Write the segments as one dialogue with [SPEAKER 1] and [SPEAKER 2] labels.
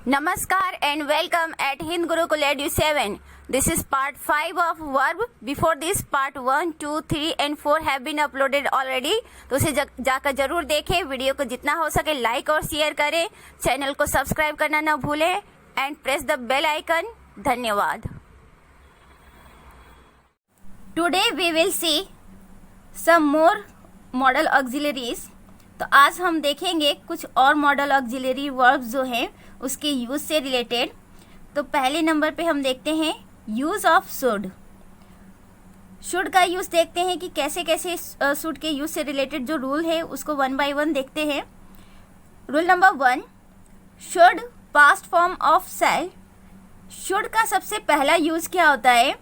[SPEAKER 1] Namaskar and welcome at Hind Gurukul Edu 7. This is part 5 of verb. Before this part 1, 2, 3 and 4 have been uploaded already. तो उसे जाकर जरूर देखें. Video को जितना हो सके लाइक और शेयर करें. चैनल को सब्सक्राइब करना न भूलें and press the bell icon. धन्यवाद. Today we will see some more modal auxiliaries. तो आज हम देखेंगे कुछ और मॉडल ऑक्सिलरी वर्ब्स जो हैं उसके यूज से रिलेटेड. तो पहले नंबर पे हम देखते हैं यूज ऑफ शुड. शुड का यूज देखते हैं कि कैसे कैसे शुड के यूज से रिलेटेड जो रूल है उसको वन बाय वन देखते हैं. Rule number 1, should past form of shall. Should का सबसे पहला यूज क्या होता है?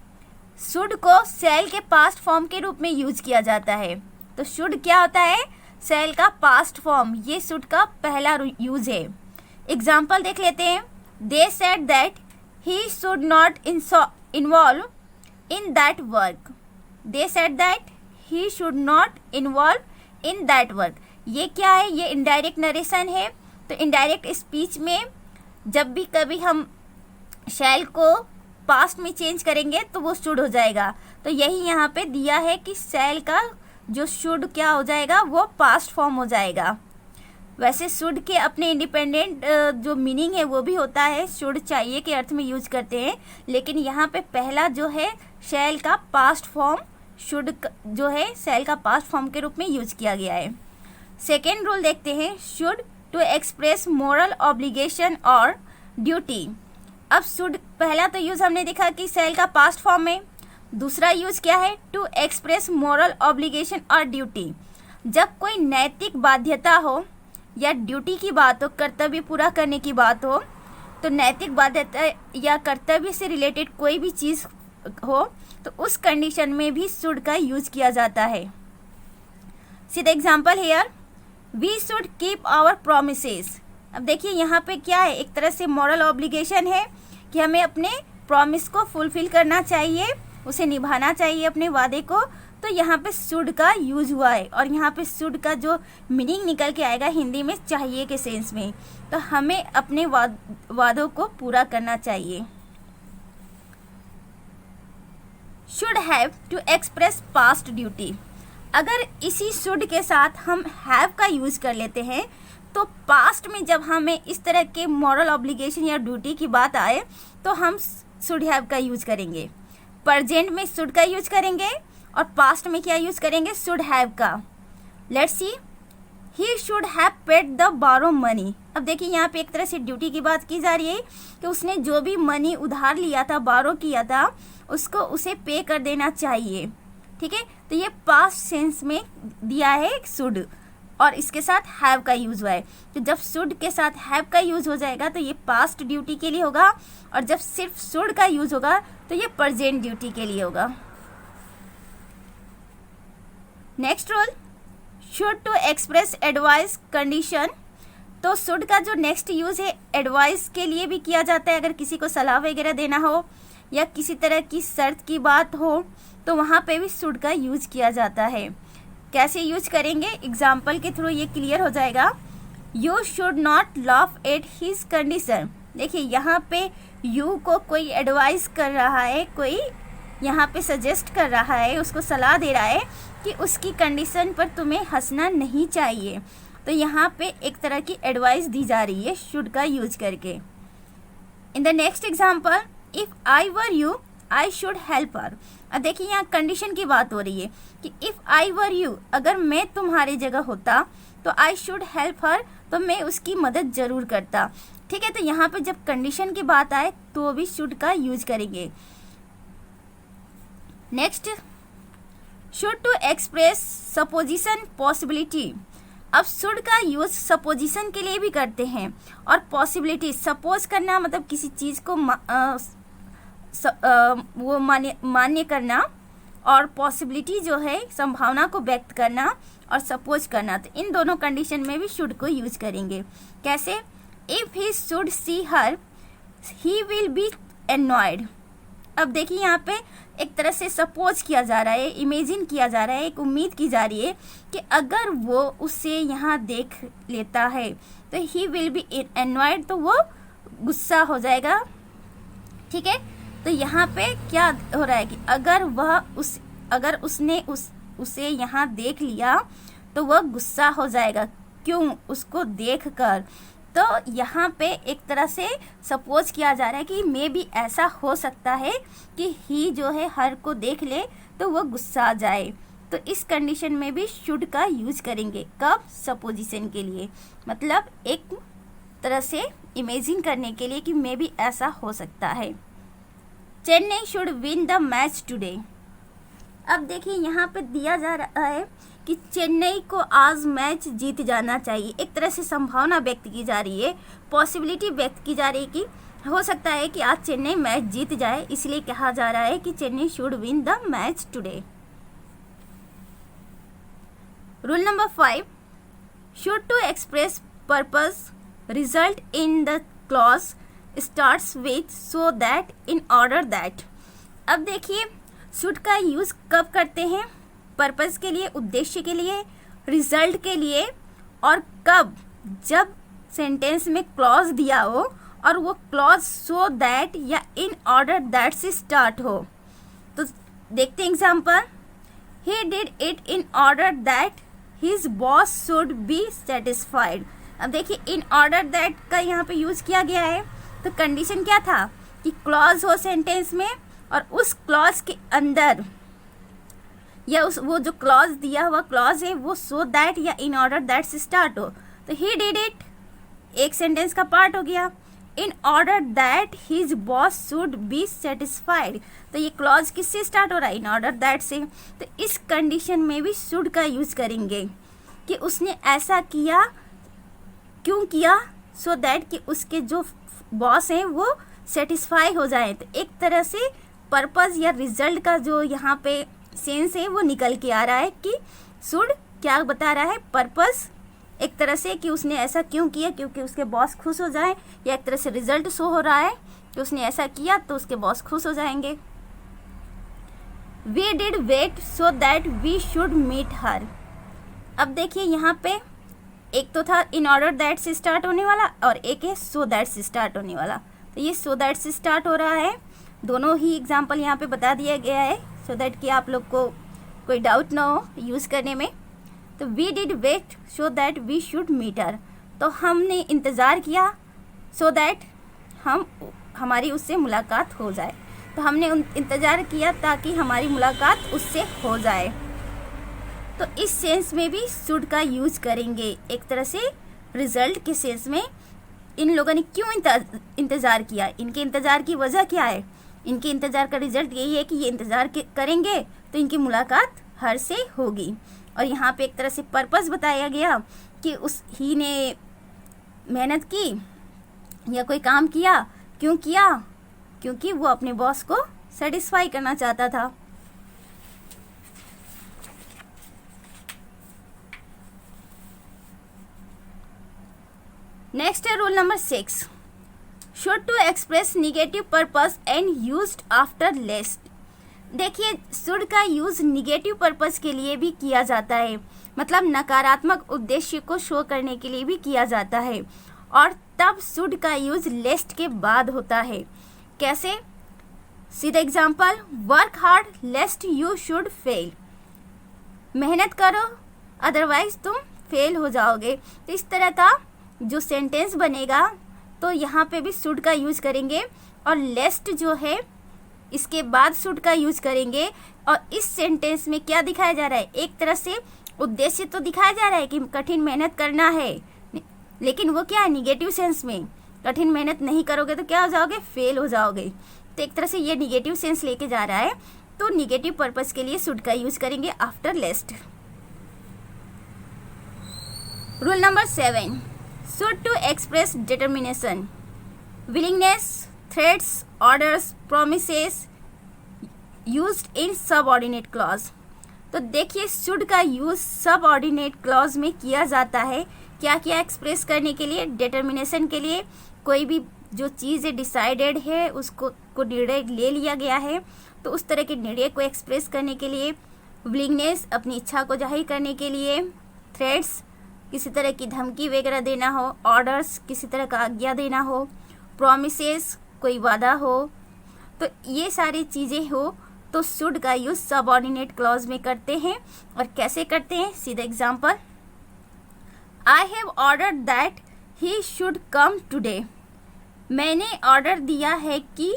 [SPEAKER 1] शुड को शैल के पास्ट फॉर्म के रूप में यूज किया जाता है. तो शुड क्या होता है? शैल का पास्ट फॉर्म. ये शुड का पहला यूज है. एग्जाम्पल देख लेते हैं. They said that he should not involve in that work. They said that he should not involve in that work. ये क्या है? ये इनडायरेक्ट नरेशन है. तो इनडायरेक्ट स्पीच में जब भी कभी हम शैल को पास्ट में चेंज करेंगे तो वो शुड हो जाएगा. तो यही यहाँ पे दिया है कि शैल का जो शुड क्या हो जाएगा, वो पास्ट फॉर्म हो जाएगा. वैसे शुड के अपने इंडिपेंडेंट जो मीनिंग है वो भी होता है. शुड चाहिए के अर्थ में यूज करते हैं, लेकिन यहाँ पे पहला जो है शैल का पास्ट फॉर्म, शुड जो है शैल का पास्ट फॉर्म के रूप में यूज किया गया है. सेकेंड रूल देखते हैं. Should to express moral obligation और ड्यूटी. अब शुड पहला तो यूज हमने देखा कि शैल का पास्ट फॉर्म में. दूसरा यूज क्या है? टू एक्सप्रेस मोरल ऑब्लिगेशन और ड्यूटी. जब कोई नैतिक बाध्यता हो या ड्यूटी की बात हो, कर्तव्य पूरा करने की बात हो, तो नैतिक बाध्यता या कर्तव्य से रिलेटेड कोई भी चीज़ हो तो उस कंडीशन में भी शुड का यूज किया जाता है. See the example here, we should keep our promises. अब देखिए यहाँ पे क्या है, एक तरह से मॉरल ऑब्लिगेशन है कि हमें अपने प्रॉमिस को फुलफिल करना चाहिए, उसे निभाना चाहिए अपने वादे को. तो यहाँ पे शुड का यूज हुआ है और यहाँ पे शुड का जो मीनिंग निकल के आएगा हिंदी में चाहिए के सेंस में. तो हमें अपने वादों को पूरा करना चाहिए. Should have to express past duty. अगर इसी शुड के साथ हम हैव का यूज कर लेते हैं तो पास्ट में जब हमें इस तरह के मॉरल ऑब्लिगेशन या ड्यूटी की बात आए तो हम शुड हैव का यूज करेंगे. प्रेजेंट में शुड का यूज करेंगे और पास्ट में क्या यूज करेंगे? शुड हैव का. Let's see, he should have paid the बारो मनी. अब देखिए यहाँ पे एक तरह से ड्यूटी की बात की जा रही है कि उसने जो भी मनी उधार लिया था, बारो किया था, उसको उसे पे कर देना चाहिए. ठीक है, तो ये पास्ट सेंस में दिया है शुड और इसके साथ हैव का यूज हुआ है. तो जब शुड के साथ हैव का यूज हो जाएगा तो ये पास्ट ड्यूटी के लिए होगा और जब सिर्फ शुड का यूज होगा तो ये प्रेजेंट ड्यूटी के लिए होगा. Next rule, should to express advice condition. तो शुड का जो नेक्स्ट यूज है एडवाइस के लिए भी किया जाता है. अगर किसी को सलाह वगैरह देना हो या किसी तरह की शर्त की बात हो तो वहाँ पे भी शुड का यूज किया जाता है. कैसे यूज करेंगे? एग्जाम्पल के थ्रू ये क्लियर हो जाएगा. You should not laugh at his condition. देखिए यहाँ पे यू को कोई एडवाइस कर रहा है, कोई यहाँ पे सजेस्ट कर रहा है, उसको सलाह दे रहा है कि उसकी कंडीशन पर तुम्हें हंसना नहीं चाहिए. तो यहाँ पे एक तरह की एडवाइस दी जा रही है शुड का यूज करके. In the next example, if I were you I should help her. अब देखिए यहाँ कंडीशन की बात हो रही है कि इफ़ आई वर यू, अगर मैं तुम्हारी जगह होता तो आई शुड हेल्प हर, तो मैं उसकी मदद ज़रूर करता. ठीक है, तो यहाँ पे जब कंडीशन की बात आए तो भी शुड का यूज करेंगे. Next, should to express supposition possibility. अब शुड का यूज सपोजिशन के लिए भी करते हैं और पॉसिबिलिटी, सपोज करना मतलब किसी चीज़ को वो मान्य करना, और पॉसिबिलिटी जो है संभावना को व्यक्त करना और सपोज करना. तो इन दोनों कंडीशन में भी शुड को यूज करेंगे. कैसे? If he should see her he will be annoyed. अब देखिए यहाँ पे एक तरह से सपोज किया जा रहा है, इमेजिन किया जा रहा है, एक उम्मीद की जा रही है कि अगर वो उसे यहाँ देख लेता है तो ही विल बी एनॉयड, तो वो गुस्सा हो जाएगा। ठीक है, तो यहाँ पे क्या हो रहा है कि अगर उसने उसे यहाँ देख लिया तो वह गुस्सा हो जाएगा। क्यों? उसको देखकर। तो यहाँ पे एक तरह से सपोज किया जा रहा है कि मे भी ऐसा हो सकता है कि ही जो है हर को देख ले तो वह गुस्सा आ जाए। तो इस कंडीशन में भी शुड का यूज करेंगे। कब? सपोजिशन के लिए, मतलब एक तरह से इमेजिन करने के लिए कि मे भी ऐसा हो सकता है। Chennai should win the match today. अब देखिए यहाँ पे दिया जा रहा है कि चेन्नई को आज मैच जीत जाना चाहिए। एक तरह से संभावना व्यक्त की जा रही है, पॉसिबिलिटी व्यक्त की जा रही है कि हो सकता है कि आज चेन्नई मैच जीत जाए, इसलिए कहा जा रहा है कि Chennai should win the match today. Rule number 5, should to express purpose result in the clause starts with so that, in order that. अब देखिए शुड का यूज कब करते हैं? पर्पस के लिए, उद्देश्य के लिए, रिजल्ट के लिए, और कब? जब सेंटेंस में क्लॉज दिया हो और वो क्लॉज सो दैट या इन ऑर्डर दैट से स्टार्ट हो। तो देखते हैं example. He did it in order that his boss should be satisfied. अब देखिए इन ऑर्डर दैट का यहाँ पे यूज किया गया है। तो कंडीशन क्या था कि क्लॉज हो सेंटेंस में और उस क्लॉज के अंदर या वो जो क्लॉज दिया हुआ क्लॉज है वो सो दैट या इन ऑर्डर दैट से स्टार्ट हो। तो ही डिड इट एक सेंटेंस का पार्ट हो गया। इन order that his boss should be satisfied, तो ये क्लॉज किससे स्टार्ट हो रहा है? इन ऑर्डर दैट से। तो इस कंडीशन में भी शुड का यूज करेंगे कि उसने ऐसा किया, क्यों किया? सो दैट कि उसके जो बॉस हैं वो सेटिस्फाई हो जाए। तो एक तरह से पर्पस या रिजल्ट का जो यहाँ पे सेंस है वो निकल के आ रहा है कि शुड क्या बता रहा है? पर्पस एक तरह से कि उसने ऐसा क्यों किया, क्योंकि उसके बॉस खुश हो जाए, या एक तरह से रिजल्ट शो हो रहा है कि उसने ऐसा किया तो उसके बॉस खुश हो जाएंगे। We did wait so that we should meet her. अब देखिए यहाँ पे एक तो था इन ऑर्डर दैट से स्टार्ट होने वाला और एक है सो दैट से स्टार्ट होने वाला। तो ये सो दैट से स्टार्ट हो रहा है। दोनों ही एग्जाम्पल यहाँ पे बता दिया गया है सो दैट कि आप लोग को कोई डाउट ना हो यूज़ करने में। तो we did wait so that we should meet her, तो हमने इंतज़ार किया सो दैट हमारी उससे मुलाकात हो जाए। तो हमने इंतज़ार किया ताकि हमारी मुलाकात उससे हो जाए। तो इस सेंस में भी शुड का यूज़ करेंगे। एक तरह से रिजल्ट के सेंस में इन लोगों ने क्यों इंतज़ार किया, इनके इंतज़ार की वजह क्या है? इनके इंतज़ार का रिजल्ट यही है कि ये इंतज़ार करेंगे तो इनकी मुलाकात हर से होगी। और यहाँ पे एक तरह से पर्पस बताया गया कि ही ने मेहनत की या कोई काम किया, क्यों किया? क्योंकि वो अपने बॉस को सेटिस्फाई करना चाहता था। नेक्स्ट है rule number 6, should to express negative purpose and used after lest. देखिए शुड का यूज निगेटिव पर्पस के लिए भी किया जाता है, मतलब नकारात्मक उद्देश्य को शो करने के लिए भी किया जाता है, और तब शुड का यूज लेस्ट के बाद होता है। कैसे? सीधा example, work hard लेस्ट you should fail. मेहनत करो अदरवाइज तुम फेल हो जाओगे। तो इस तरह का जो सेंटेंस बनेगा तो यहाँ पे भी शुड का यूज करेंगे और लेस्ट जो है इसके बाद शुड का यूज करेंगे। और इस सेंटेंस में क्या दिखाया जा रहा है? एक तरह से उद्देश्य तो दिखाया जा रहा है कि कठिन मेहनत करना है, लेकिन वो क्या है? निगेटिव सेंस में। कठिन मेहनत नहीं करोगे तो क्या हो जाओगे? फेल हो जाओगे। तो एक तरह से ये निगेटिव सेंस लेके जा रहा है, तो निगेटिव पर्पस के लिए शुड का यूज करेंगे after lest. Rule number 7, should to express determination, willingness, threats, orders, promises used in subordinate clause. तो देखिए शुड का यूज सबऑर्डिनेट क्लॉज में किया जाता है। क्या क्या एक्सप्रेस करने के लिए? डिटर्मिनेशन के लिए, कोई भी जो चीज़ डिसाइडेड है उसको निर्णय ले लिया गया है तो उस तरह के निर्णय को एक्सप्रेस करने के लिए, विलिंगनेस अपनी इच्छा को जाहिर करने के लिए, थ्रेट्स किसी तरह की धमकी वगैरह देना हो, ऑर्डर्स किसी तरह का आज्ञा देना हो, प्रोमिसेस कोई वादा हो, तो ये सारी चीज़ें हो तो शुड का यूज़ सबऑर्डिनेट क्लॉज में करते हैं। और कैसे करते हैं, सीधा example, I have order that he should come today. मैंने ऑर्डर दिया है कि,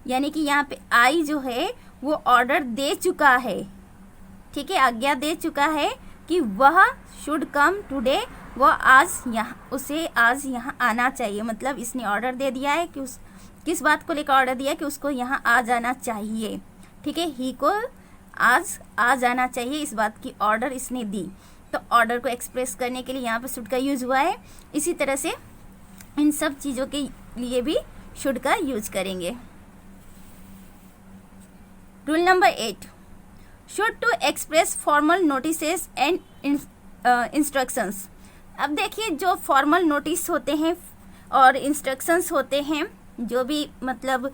[SPEAKER 1] यानी कि यहाँ पे आई जो है वो ऑर्डर दे चुका है, ठीक है, आज्ञा दे चुका है कि वह शुड कम टुडे, वह आज यहाँ, उसे आज यहाँ आना चाहिए। मतलब इसने ऑर्डर दे दिया है कि उस किस बात को लेकर ऑर्डर दिया कि उसको यहाँ आ जाना चाहिए, ठीक है, ही को आज आ जाना चाहिए, इस बात की ऑर्डर इसने दी। तो ऑर्डर को एक्सप्रेस करने के लिए यहाँ पे शुड का यूज हुआ है। इसी तरह से इन सब चीज़ों के लिए भी शुड का यूज करेंगे। Rule number 8, should to express formal notices and instructions. अब देखिए, जो फॉर्मल नोटिस होते हैं और इंस्ट्रक्शंस होते हैं, जो भी मतलब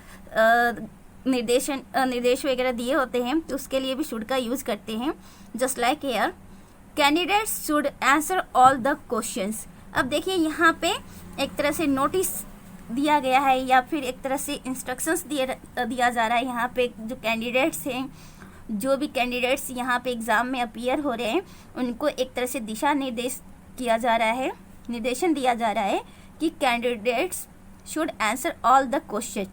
[SPEAKER 1] निर्देश वगैरह दिए होते हैं, तो उसके लिए भी शुड का यूज करते हैं। Just like here, candidates should answer all the questions. अब देखिए, यहाँ पे एक तरह से नोटिस दिया गया है या फिर एक तरह से इंस्ट्रक्शंस दिया जा रहा है। यहाँ पे जो कैंडिडेट्स हैं, जो भी कैंडिडेट्स यहाँ पे एग्ज़ाम में अपीयर हो रहे हैं, उनको एक तरह से दिशा निर्देश किया जा रहा है, निर्देशन दिया जा रहा है कि candidates should answer all the question.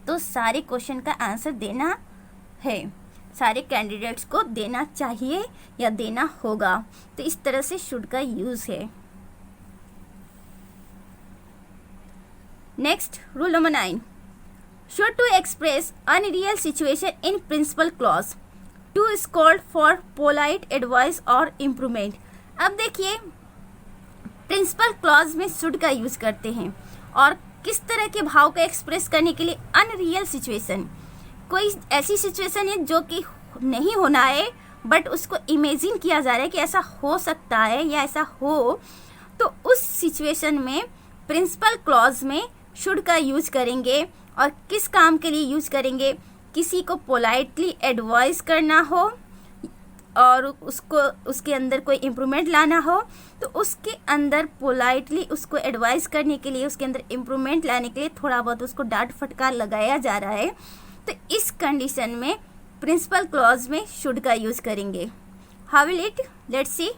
[SPEAKER 1] तो सारे क्वेश्चन का आंसर देना है, सारे कैंडिडेट्स को देना चाहिए या देना होगा। तो इस तरह से शुड का यूज है। Next, rule number 9, should to express unreal situation in principal clause to scold for polite advice और इम्प्रूवमेंट। अब देखिए, प्रिंसिपल क्लॉज में शुड का यूज करते हैं और किस तरह के भाव को एक्सप्रेस करने के लिए, अनरियल सिचुएशन, कोई ऐसी सिचुएशन है जो कि नहीं होना है बट उसको इमेजिन किया जा रहा है कि ऐसा हो सकता है या ऐसा हो, तो उस सिचुएशन में प्रिंसिपल क्लॉज में शुड का यूज करेंगे। और किस काम के लिए यूज करेंगे, किसी को पोलाइटली एडवाइस करना हो और उसको उसके अंदर कोई इम्प्रूवमेंट लाना हो, तो उसके अंदर पोलाइटली उसको एडवाइस करने के लिए, उसके अंदर इम्प्रूवमेंट लाने के लिए थोड़ा बहुत उसको डांट फटकार लगाया जा रहा है। तो इस कंडीशन में प्रिंसिपल क्लॉज में शुड का यूज करेंगे। How will it, let's see,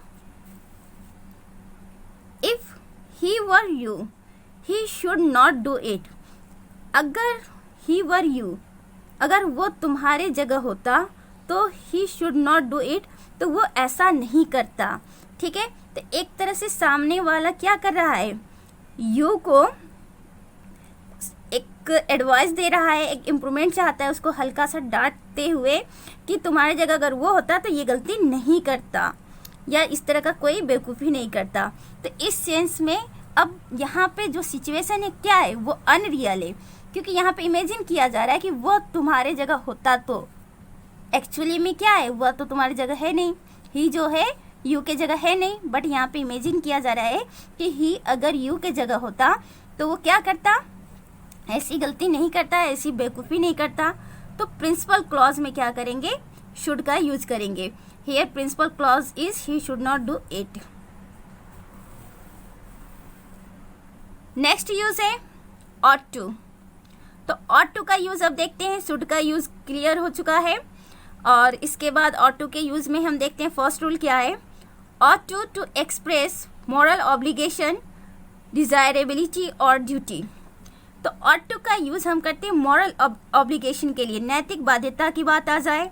[SPEAKER 1] if he were you he should not do it. अगर ही वर यू, अगर वो तुम्हारे जगह होता तो ही शुड नॉट डू इट, तो वो ऐसा नहीं करता, ठीक है। तो एक तरह से सामने वाला क्या कर रहा है, यू को एक एडवाइस दे रहा है, एक इम्प्रूवमेंट चाहता है, उसको हल्का सा डांटते हुए कि तुम्हारी जगह अगर वो होता तो ये गलती नहीं करता या इस तरह का कोई बेवकूफ़ी नहीं करता। तो इस सेंस में अब यहाँ पे जो सिचुएशन है क्या है, वो अनरियल है, क्योंकि यहाँ पे इमेजिन किया जा रहा है कि वो तुम्हारे जगह होता तो एक्चुअली में क्या है, वह तो तुम्हारी जगह है नहीं, ही जो है यू के जगह है नहीं, बट यहाँ पे इमेजिन किया जा रहा है कि ही अगर यू के जगह होता तो वो क्या करता, ऐसी गलती नहीं करता, ऐसी बेवकूफ़ी नहीं करता। तो प्रिंसिपल क्लॉज में क्या करेंगे, शुड का यूज करेंगे। Here principal clause is he should not do it. Next use है ऑट टू। तो ऑट टू का यूज अब देखते हैं, शुड का यूज क्लियर हो चुका है और इसके बाद ऑट टू के यूज में हम देखते हैं फर्स्ट रूल क्या है, ought to express moral obligation, desirability और ड्यूटी। तो ऑट टू का यूज हम करते हैं मॉरल ऑब्लिगेशन के लिए, नैतिक बाध्यता की बात आ जाए,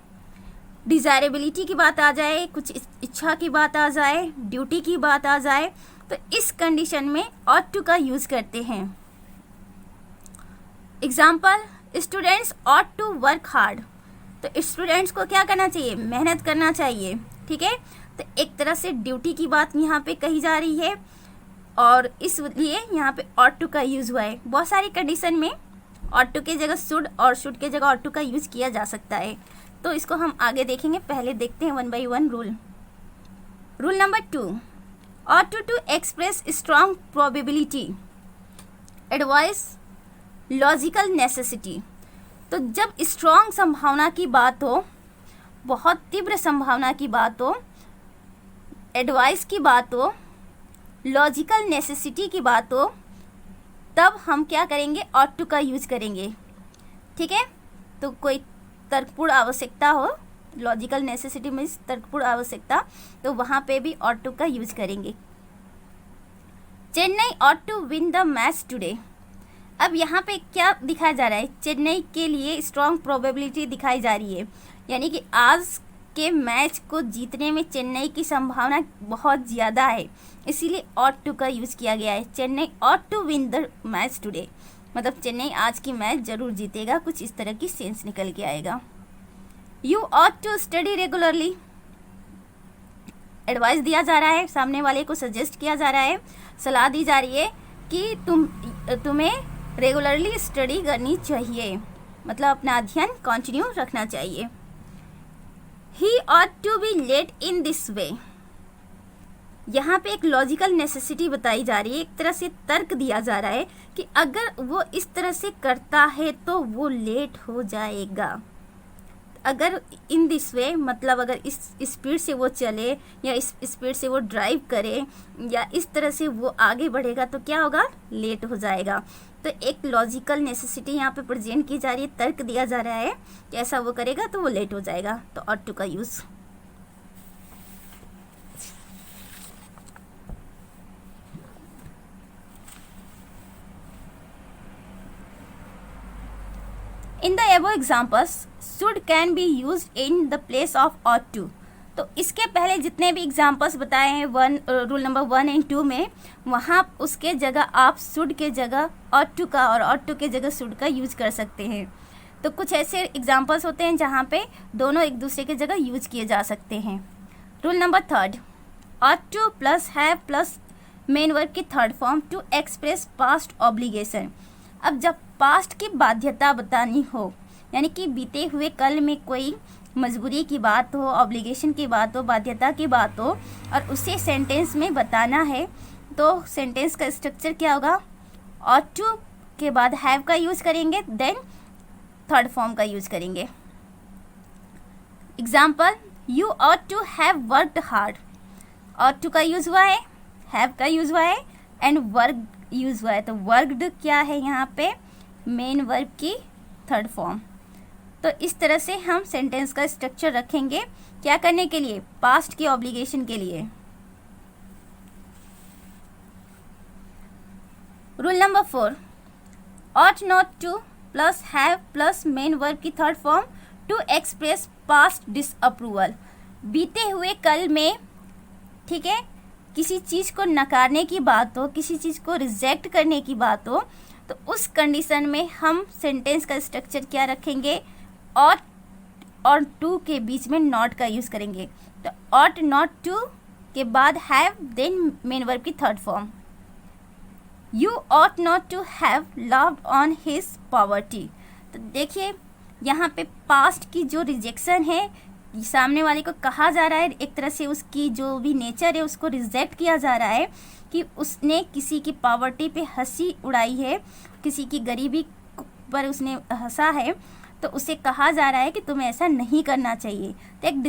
[SPEAKER 1] डिजायरेबिलिटी की बात आ जाए, कुछ इच्छा की बात आ जाए, ड्यूटी की बात आ जाए, तो इस कंडीशन में ऑट टू का यूज करते हैं। Example, students ought to work hard. तो स्टूडेंट्स को क्या करना चाहिए, मेहनत करना चाहिए, ठीक है। तो एक तरह से ड्यूटी की बात यहाँ पे कही जा रही है और इसलिए यहाँ पे ऑट टू का यूज हुआ है। बहुत सारी कंडीशन में ऑट टू की जगह शुड और शुड की जगह ऑट टू का यूज किया जा सकता है, तो इसको हम आगे देखेंगे। पहले देखते हैं 1 by 1 rule. Rule number 2, ought to express strong probability, advice, logical necessity. तो जब स्ट्रॉन्ग संभावना की बात हो, बहुत तीव्र संभावना की बात हो, एडवाइस की बात हो, लॉजिकल नेसेसिटी की बात हो, तब हम क्या करेंगे, ought to का यूज करेंगे। ठीक है, तो कोई तर्कपूर्ण आवश्यकता हो, लॉजिकल नेसेसिटी मीन्स तर्कपूर्ण आवश्यकता, तो वहाँ पे भी ought to का यूज करेंगे। Chennai ought to win the match today। अब यहाँ पे क्या दिखाया जा रहा है, चेन्नई के लिए स्ट्रॉन्ग प्रोबेबिलिटी दिखाई जा रही है, यानी कि आज के मैच को जीतने में चेन्नई की संभावना बहुत ज़्यादा है, इसीलिए ought to का यूज़ किया गया है। Chennai ought to win the match today, मतलब चेन्नई आज की मैच जरूर जीतेगा, कुछ इस तरह की सेंस निकल के आएगा। You ought to study regularly, advice दिया जा रहा है, सामने वाले को सजेस्ट किया जा रहा है, सलाह दी जा रही है कि तुम्हें रेगुलरली स्टडी करनी चाहिए, मतलब अपना अध्ययन कंटिन्यू रखना चाहिए। He ought to be late in this way, यहाँ पे एक लॉजिकल नेसेसिटी बताई जा रही है, एक तरह से तर्क दिया जा रहा है कि अगर वो इस तरह से करता है तो वो लेट हो जाएगा। अगर इन दिस वे मतलब अगर इस स्पीड से वो चले या इस स्पीड से वो ड्राइव करे या इस तरह से वो आगे बढ़ेगा तो क्या होगा, लेट हो जाएगा। तो एक लॉजिकल नेसेसिटी यहाँ पे प्रेजेंट की जा रही है, तर्क दिया जा रहा है कि ऐसा वो करेगा तो वो लेट हो जाएगा, तो ought to का use. In the above examples, should can be used in the place of ought to। तो इसके पहले जितने भी एग्जाम्पल्स बताए हैं रूल नंबर 1 और 2 में, वहाँ उसके जगह आप should के जगह ought to का और ought to के जगह should का यूज कर सकते हैं। तो कुछ ऐसे एग्जाम्पल्स होते हैं जहाँ पे दोनों एक दूसरे के जगह यूज किए जा सकते हैं। Rule number 3, ought to plus have plus main verb की third form to express past obligation. अब जब पास्ट की बाध्यता बतानी हो, यानी कि बीते हुए कल में कोई मजबूरी की बात हो, ऑब्लिगेशन की बात हो, बाध्यता की बात हो और उसे सेंटेंस में बताना है, तो सेंटेंस का स्ट्रक्चर क्या होगा, ought to के बाद हैव का यूज़ करेंगे, देन थर्ड फॉर्म का यूज़ करेंगे। Example, you ought to have worked hard। ought to का यूज़ हुआ है, हैव का यूज़ हुआ है एंड वर्क यूज़ हुआ है, तो वर्कड क्या है यहाँ पे, मेन वर्ब की थर्ड फॉर्म। तो इस तरह से हम सेंटेंस का स्ट्रक्चर रखेंगे, क्या करने के लिए, पास्ट की ऑब्लिगेशन के लिए। Rule number 4, ought not to plus have plus main verb की third form to express past disapproval. बीते हुए कल में, ठीक है, किसी चीज़ को नकारने की बात हो, किसी चीज़ को रिजेक्ट करने की बात हो, तो उस कंडीशन में हम सेंटेंस का स्ट्रक्चर क्या रखेंगे, ought और to के बीच में not का यूज़ करेंगे। तो ought not to के बाद have देन मेन वर्ब की third form. You ought not to have loved on his poverty। तो देखिए यहाँ पे पास्ट की जो रिजेक्शन है, सामने वाले को कहा जा रहा है, एक तरह से उसकी जो भी नेचर है उसको रिजेक्ट किया जा रहा है कि उसने किसी की पॉवर्टी पे हंसी उड़ाई है, किसी की गरीबी पर उसने हंसा है, तो उसे कहा जा रहा है कि तुम्हें ऐसा नहीं करना चाहिए। तो एक